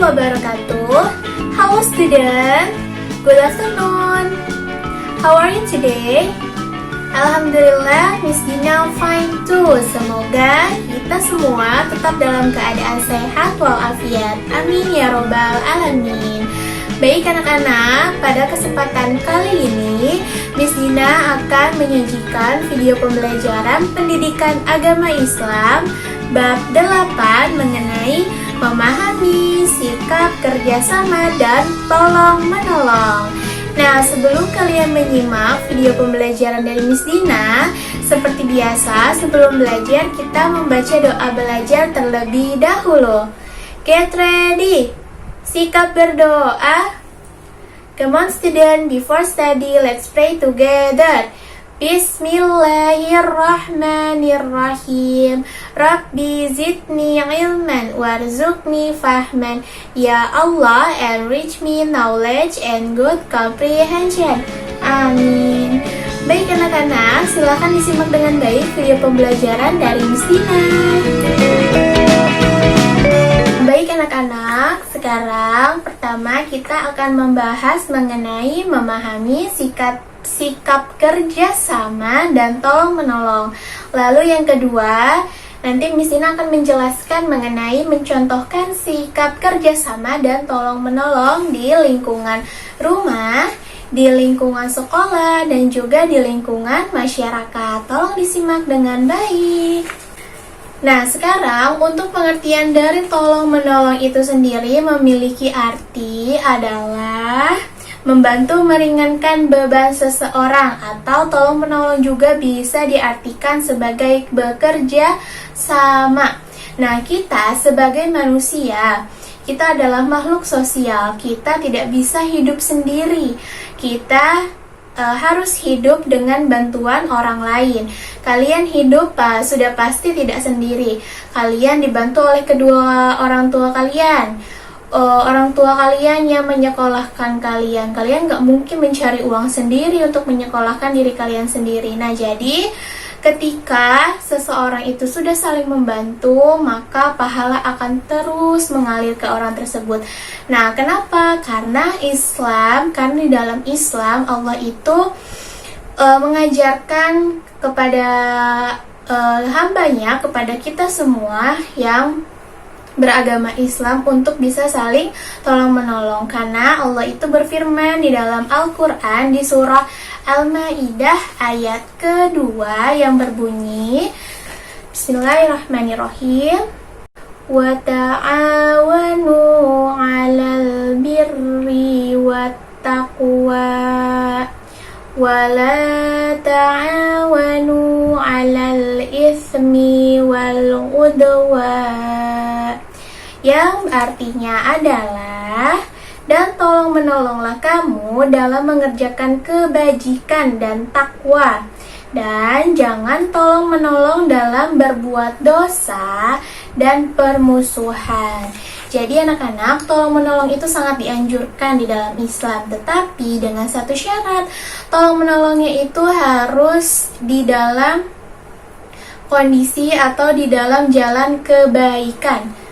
wabarakatuh. Hello student, good afternoon. How are you today? Alhamdulillah, Miss Dina fine too. Semoga kita semua tetap dalam keadaan sehat walafiat. Amin ya robbal alamin. Baik anak-anak, pada kesempatan kali ini Miss Dina akan menyajikan video pembelajaran pendidikan agama Islam bab 8 mengenai memahami sikap kerjasama dan tolong-menolong. Nah, sebelum kalian menyimak video pembelajaran dari Miss Dina, seperti biasa sebelum belajar kita membaca doa belajar terlebih dahulu. Get ready, sikap berdoa. Come on student, before study, let's pray together. Bismillahirrahmanirrahim. Rabbi zidni ilman warzuqni fahman. Ya Allah, enrich me knowledge and good comprehension. Amin. Baik anak-anak, silakan disimak dengan baik video pembelajaran dari Miss Dina. Baik anak-anak, sekarang pertama kita akan membahas mengenai memahami sikap kerjasama dan tolong-menolong. Lalu yang kedua, nanti Miss Dina akan menjelaskan mengenai mencontohkan sikap kerjasama dan tolong-menolong di lingkungan rumah, di lingkungan sekolah, dan juga di lingkungan masyarakat. Tolong disimak dengan baik. Nah, sekarang untuk pengertian dari tolong-menolong itu sendiri memiliki arti adalah membantu meringankan beban seseorang, atau tolong-menolong juga bisa diartikan sebagai bekerja sama. Nah, kita sebagai manusia, kita adalah makhluk sosial. Kita tidak bisa hidup sendiri. Kita harus hidup dengan bantuan orang lain. Kalian hidup sudah pasti tidak sendiri. Kalian dibantu oleh kedua orang tua kalian. Orang tua kalian yang menyekolahkan kalian. Kalian gak mungkin mencari uang sendiri untuk menyekolahkan diri kalian sendiri. Nah, jadi ketika seseorang itu sudah saling membantu, maka pahala akan terus mengalir ke orang tersebut. Nah, kenapa? Karena di dalam Islam Allah itu mengajarkan kepada hambanya, kepada kita semua yang beragama Islam untuk bisa saling tolong-menolong. Karena Allah itu berfirman di dalam Al-Quran di surah Al-Ma'idah ayat kedua yang berbunyi, Bismillahirrahmanirrahim, wa ta'awanu 'alal birri wat taqwa wa la ta'awanu 'alal itsmi wal 'udwan, yang artinya adalah, dan tolong menolonglah kamu dalam mengerjakan kebajikan dan takwa, dan jangan tolong menolong dalam berbuat dosa dan permusuhan. Jadi anak-anak, tolong menolong itu sangat dianjurkan di dalam Islam, tetapi dengan satu syarat, tolong menolongnya itu harus di dalam kondisi atau di dalam jalan kebaikan.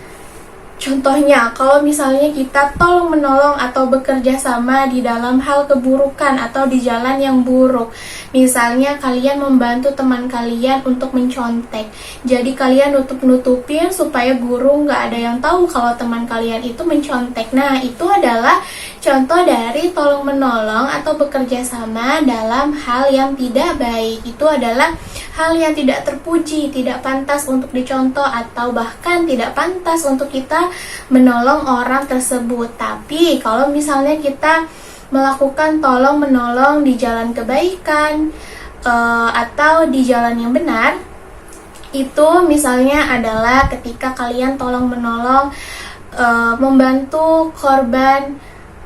Contohnya, kalau misalnya kita tolong menolong atau bekerja sama di dalam hal keburukan atau di jalan yang buruk. Misalnya kalian membantu teman kalian untuk mencontek. Jadi kalian nutupin supaya guru nggak ada yang tahu kalau teman kalian itu mencontek. Nah, itu adalah contoh dari tolong menolong atau bekerja sama dalam hal yang tidak baik. Itu adalah hal yang tidak terpuji, tidak pantas untuk dicontoh, atau bahkan tidak pantas untuk kita menolong orang tersebut. Tapi kalau misalnya kita melakukan tolong menolong di jalan kebaikan atau di jalan yang benar, itu misalnya adalah ketika kalian tolong menolong membantu korban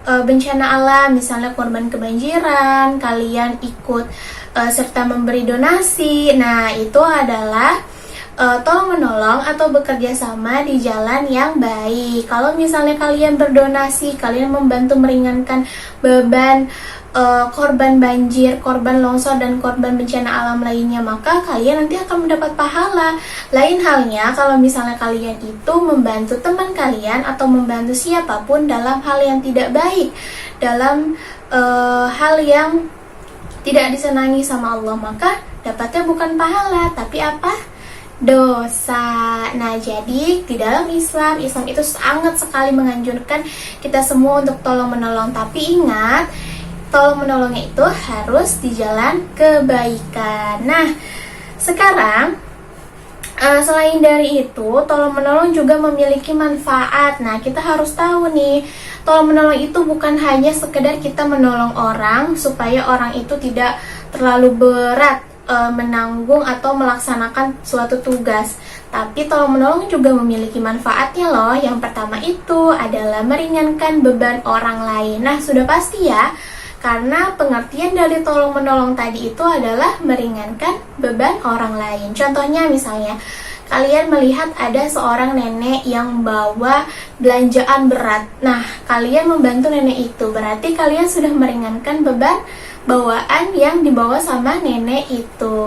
bencana alam, misalnya korban kebanjiran, kalian ikut serta memberi donasi. Nah, itu adalah tolong menolong atau bekerja sama di jalan yang baik. Kalau misalnya kalian berdonasi, kalian membantu meringankan beban korban banjir, korban longsor, dan korban bencana alam lainnya, maka kalian nanti akan mendapat pahala. Lain halnya kalau misalnya kalian itu membantu teman kalian atau membantu siapapun dalam hal yang tidak baik, dalam hal yang tidak disenangi sama Allah, maka dapatnya bukan pahala, tapi apa? Dosa. Nah, jadi di dalam Islam itu sangat sekali menganjurkan kita semua untuk tolong menolong. Tapi ingat, tolong menolongnya itu harus di jalan kebaikan. Nah, sekarang selain dari itu, tolong menolong juga memiliki manfaat. Nah, kita harus tahu nih, tolong menolong itu bukan hanya sekedar kita menolong orang supaya orang itu tidak terlalu berat menanggung atau melaksanakan suatu tugas. Tapi tolong menolong juga memiliki manfaatnya loh. Yang pertama itu adalah meringankan beban orang lain. Nah, sudah pasti ya, karena pengertian dari tolong menolong tadi itu adalah meringankan beban orang lain. Contohnya misalnya, kalian melihat ada seorang nenek yang bawa belanjaan berat. Nah, kalian membantu nenek itu, berarti kalian sudah meringankan beban bawaan yang dibawa sama nenek itu.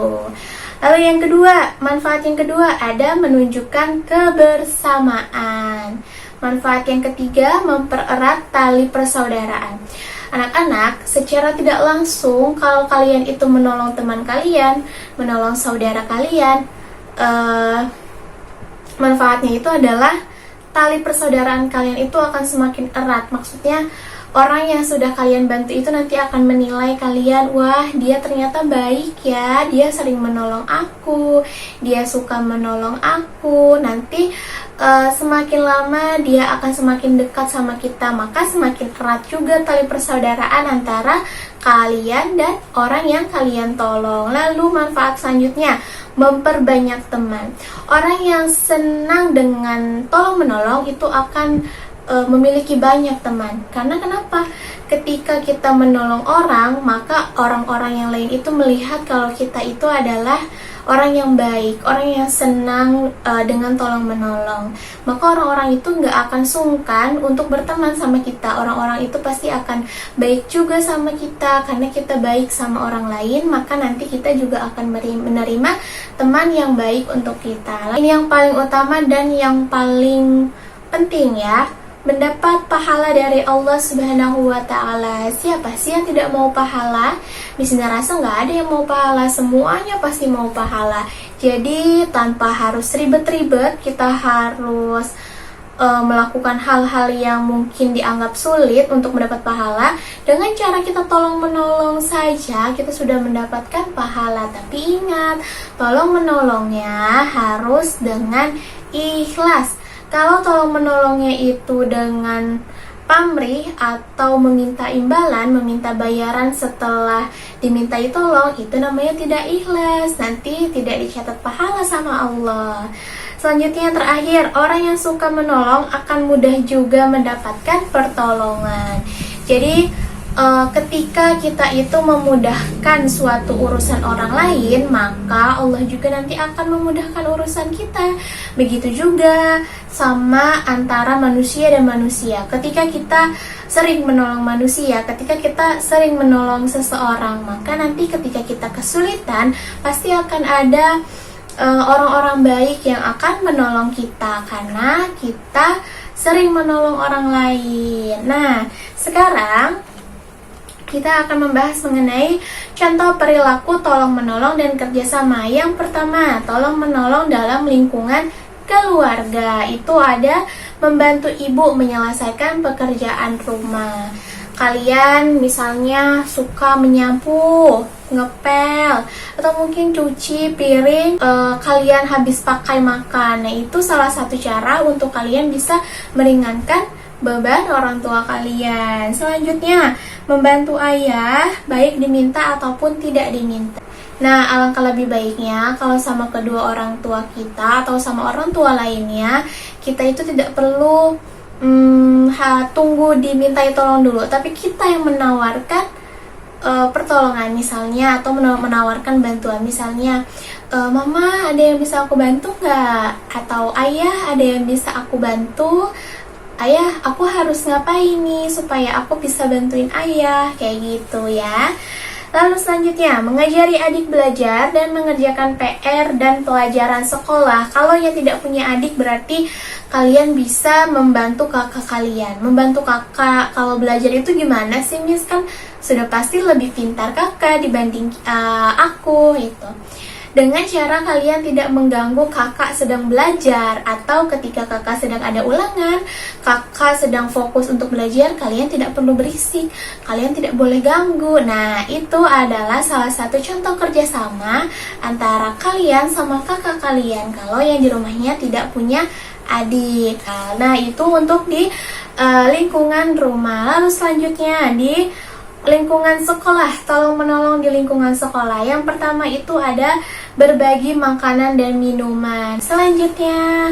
Lalu yang kedua, manfaat yang kedua ada menunjukkan kebersamaan. Manfaat yang ketiga, mempererat tali persaudaraan. Anak-anak, secara tidak langsung kalau kalian itu menolong teman kalian, menolong saudara kalian, manfaatnya itu adalah tali persaudaraan kalian itu akan semakin erat. Maksudnya, orang yang sudah kalian bantu itu nanti akan menilai kalian, wah dia ternyata baik ya, dia sering menolong aku, dia suka menolong aku. Nanti semakin lama dia akan semakin dekat sama kita, maka semakin erat juga tali persaudaraan antara kalian dan orang yang kalian tolong. Lalu manfaat selanjutnya, memperbanyak teman. Orang yang senang dengan tolong menolong itu akan memiliki banyak teman. Karena kenapa? Ketika kita menolong orang, maka orang-orang yang lain itu melihat kalau kita itu adalah orang yang baik, orang yang senang dengan tolong menolong. Maka orang-orang itu nggak akan sungkan untuk berteman sama kita. Orang-orang itu pasti akan baik juga sama kita. Karena kita baik sama orang lain, maka nanti kita juga akan menerima teman yang baik untuk kita. Ini yang paling utama dan yang paling penting ya, mendapat pahala dari Allah Subhanahu wa Ta'ala. Siapa sih yang tidak mau pahala? Di sini rasa nggak ada yang mau pahala, semuanya pasti mau pahala. Jadi tanpa harus ribet-ribet, kita harus melakukan hal-hal yang mungkin dianggap sulit untuk mendapat pahala. Dengan cara kita tolong menolong saja, kita sudah mendapatkan pahala. Tapi ingat, tolong menolongnya harus dengan ikhlas. Kalau tolong menolongnya itu dengan pamrih atau meminta imbalan, meminta bayaran setelah dimintai tolong, itu namanya tidak ikhlas. Nanti tidak dicatat pahala sama Allah. Selanjutnya yang terakhir, orang yang suka menolong akan mudah juga mendapatkan pertolongan. Jadi ketika kita itu memudahkan suatu urusan orang lain, maka Allah juga nanti akan memudahkan urusan kita. Begitu juga sama antara manusia dan manusia. Ketika kita sering menolong manusia, ketika kita sering menolong seseorang, maka nanti ketika kita kesulitan, pasti akan ada orang-orang baik yang akan menolong kita karena kita sering menolong orang lain. Nah, sekarang kita akan membahas mengenai contoh perilaku tolong menolong dan kerjasama. Yang pertama, tolong menolong dalam lingkungan keluarga. Itu ada membantu ibu menyelesaikan pekerjaan rumah. Kalian misalnya suka menyapu, ngepel, atau mungkin cuci piring kalian habis pakai makan. Nah, itu salah satu cara untuk kalian bisa meringankan beban orang tua kalian. Selanjutnya, membantu ayah, baik diminta ataupun tidak diminta. Nah, alangkah lebih baiknya kalau sama kedua orang tua kita atau sama orang tua lainnya, kita itu tidak perlu tunggu dimintai tolong dulu, tapi kita yang menawarkan pertolongan misalnya, atau menawarkan bantuan misalnya, mama ada yang bisa aku bantu nggak? Atau ayah ada yang bisa aku bantu? Ayah, aku harus ngapain nih supaya aku bisa bantuin ayah? Kayak gitu ya. Lalu selanjutnya, mengajari adik belajar dan mengerjakan PR dan pelajaran sekolah. Kalau yang tidak punya adik berarti kalian bisa membantu kakak kalian. Membantu kakak kalau belajar itu gimana sih, Miss? Kan sudah pasti lebih pintar kakak dibanding aku gitu. Dengan cara kalian tidak mengganggu kakak sedang belajar, atau ketika kakak sedang ada ulangan, kakak sedang fokus untuk belajar, kalian tidak perlu berisik, kalian tidak boleh ganggu. Nah, itu adalah salah satu contoh kerjasama antara kalian sama kakak kalian kalau yang di rumahnya tidak punya adik. Nah, itu untuk di lingkungan rumah. Lalu selanjutnya di lingkungan sekolah, tolong menolong di lingkungan sekolah. Yang pertama itu ada berbagi makanan dan minuman. Selanjutnya,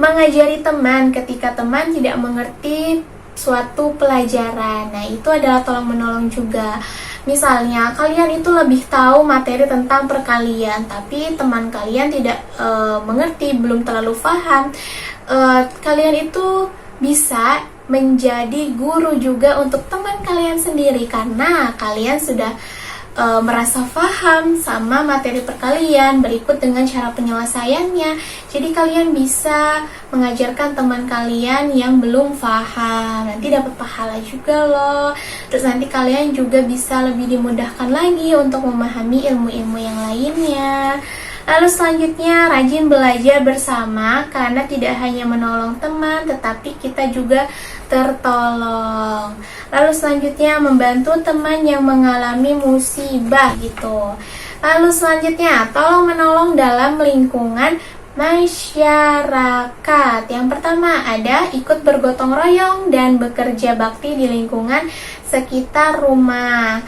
mengajari teman ketika teman tidak mengerti suatu pelajaran. Nah, itu adalah tolong menolong juga. Misalnya, kalian itu lebih tahu materi tentang perkalian, tapi teman kalian tidak mengerti, belum terlalu paham. Kalian itu bisa menjadi guru juga untuk teman kalian sendiri, karena kalian sudah merasa paham sama materi perkalian berikut dengan cara penyelesaiannya. Jadi kalian bisa mengajarkan teman kalian yang belum paham, nanti dapat pahala juga loh. Terus nanti kalian juga bisa lebih dimudahkan lagi untuk memahami ilmu-ilmu yang lainnya. Lalu selanjutnya, rajin belajar bersama, karena tidak hanya menolong teman, tetapi kita juga tertolong. Lalu selanjutnya, membantu teman yang mengalami musibah gitu. Lalu selanjutnya, tolong menolong dalam lingkungan masyarakat. Yang pertama ada ikut bergotong royong dan bekerja bakti di lingkungan sekitar rumah.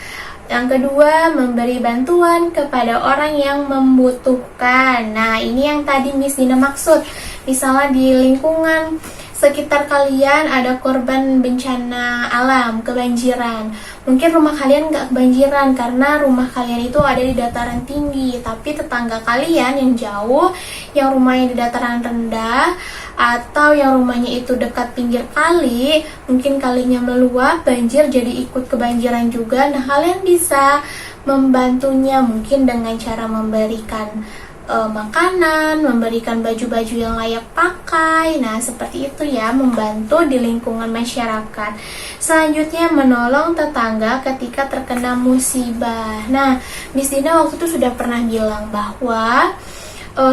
Yang kedua, memberi bantuan kepada orang yang membutuhkan. Nah, ini yang tadi Miss Dina maksud. Misalnya di lingkungan sekitar kalian ada korban bencana alam, kebanjiran. Mungkin rumah kalian nggak kebanjiran karena rumah kalian itu ada di dataran tinggi, tapi tetangga kalian yang jauh, yang rumahnya di dataran rendah, atau yang rumahnya itu dekat pinggir kali, mungkin kalinya meluap, banjir jadi ikut kebanjiran juga. Nah, kalian bisa membantunya mungkin dengan cara memberikan makanan, memberikan baju-baju yang layak pakai. Nah, seperti itu ya, membantu di lingkungan masyarakat. Selanjutnya, menolong tetangga ketika terkena musibah. Nah, Miss Dina waktu itu sudah pernah bilang bahwa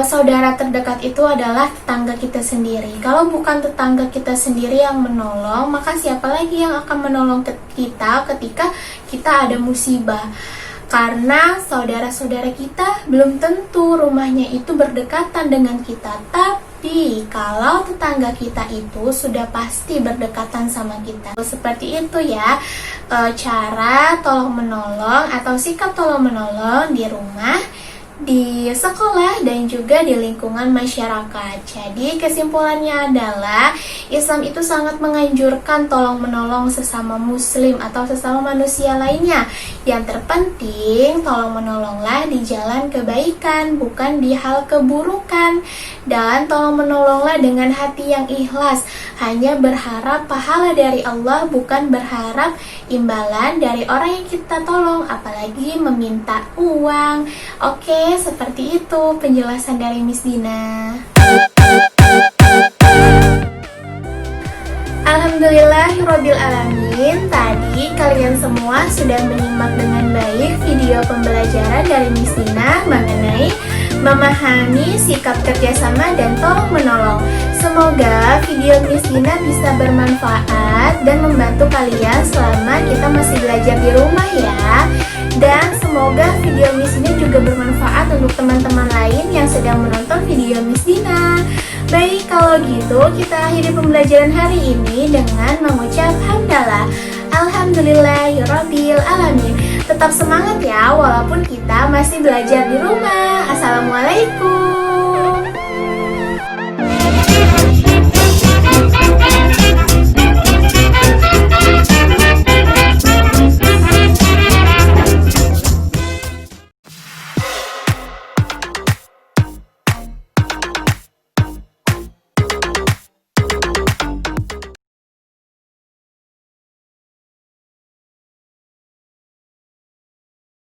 saudara terdekat itu adalah tetangga kita sendiri. Kalau bukan tetangga kita sendiri yang menolong, maka siapa lagi yang akan menolong kita ketika kita ada musibah? Karena saudara-saudara kita belum tentu rumahnya itu berdekatan dengan kita. Tapi kalau tetangga kita itu sudah pasti berdekatan sama kita. Seperti itu ya, cara tolong menolong atau sikap tolong menolong di rumah, di sekolah, dan juga di lingkungan masyarakat. Jadi kesimpulannya adalah Islam itu sangat menganjurkan tolong menolong sesama muslim atau sesama manusia lainnya. Yang terpenting tolong menolonglah di jalan kebaikan, bukan di hal keburukan. Dan tolong menolonglah dengan hati yang ikhlas, hanya berharap pahala dari Allah, bukan berharap imbalan dari orang yang kita tolong, apalagi meminta uang. Oke, seperti itu penjelasan dari Miss Dina. Alhamdulillahirrabbilalamin. Tadi kalian semua sudah menyimak dengan baik video pembelajaran dari Miss Dina mengenai memahami sikap kerjasama dan tolong menolong. Semoga video Miss Dina bisa bermanfaat dan membantu kalian selama kita masih belajar di rumah ya. Dan semoga video Miss Dina juga bermanfaat untuk teman-teman lain yang sedang menonton video Miss Dina. Baik, kalau gitu kita akhiri pembelajaran hari ini dengan mengucap hamdalah. Alhamdulillahirabbil alamin. Tetap semangat ya, walaupun kita masih belajar di rumah. Assalamualaikum.